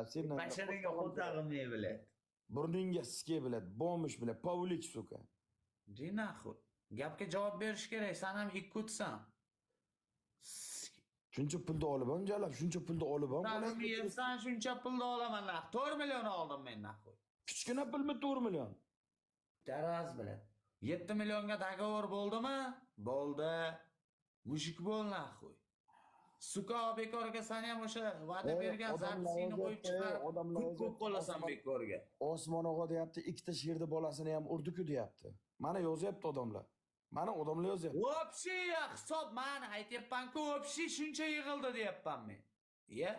Sendan Mashinanga qo'tag'im ne biladi? burningga ske biladi, bomish biladi, pavlik suka. Di naxuy. Gapga javob berish kerak, sen ham ikkutsan. Shuncha pulni olib ham jalab, shuncha pulni olib ham Sen yersan shuncha pulni olaman nax. 4 million oldim men naxuy. kichkina pulmi 4 million? Taraz bilan. 7 millionga dogovor bo'ldimi? Bo'ldi. Mushuk bo'l naxuy. Suka bekorga sen ham o'sha va'da bergan zapisini qo'yib chiqarib, ko'p qo'lasan bekorga. Osmon og'a deyapti, ikkita sherni bolasini ham urdi-ku deyapti. Mana yozyapti odamlar. Mana odamlar yozyapti. O'pshi hisob meni aytyapman-ku, o'pshi shuncha yig'ildi deyapman men. Iya?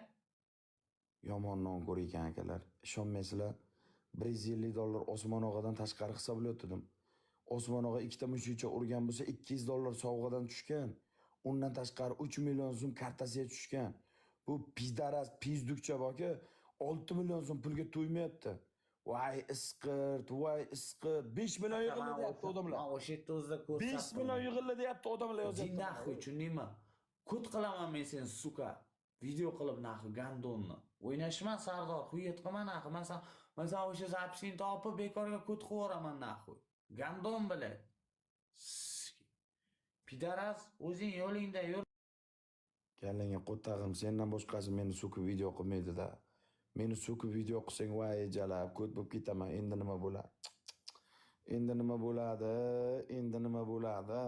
Yomon non ko'r ekan akalar. Ishonmaysizlar, $150 Osmon og'adan tashqari hisoblayotdim. Osmon og'a ikkita mushukcha urgan bo'lsa $200 sovg'adan tushgan. Undan tashqari 3 million so'm kartasiga tushgan. Bu pizdaras, pizdukcha boki 6 million so'm pulga to'ymayapti. Voy isqirt, voy isqirt. 5 million yig'ildi deyapti odamlar. Men o'sha yerda o'zida ko'rsatdim. 5 million yig'ildi deyapti odamlar yozyapti. Jinnaxuy, tushundingmi? Kut qilaman men seni suka. Video qilib naxi gandonni. O'ynashman Sardor, xuyet qilma naxi. Masalan o'sha zapisini topib bekorga kut qivoraman naxi. Gandon biladi. Pidaras, o'zing yo'lingda yur. Kallangga qo'tag'im, sendan boshqasi meni so'kib video qilmaydi-da. Meni so'kib video qilsang voy jalab, ko't bo'lib ketaman. Endi nima bo'ladi? Endi nima bo'ladi? Endi nima bo'ladi?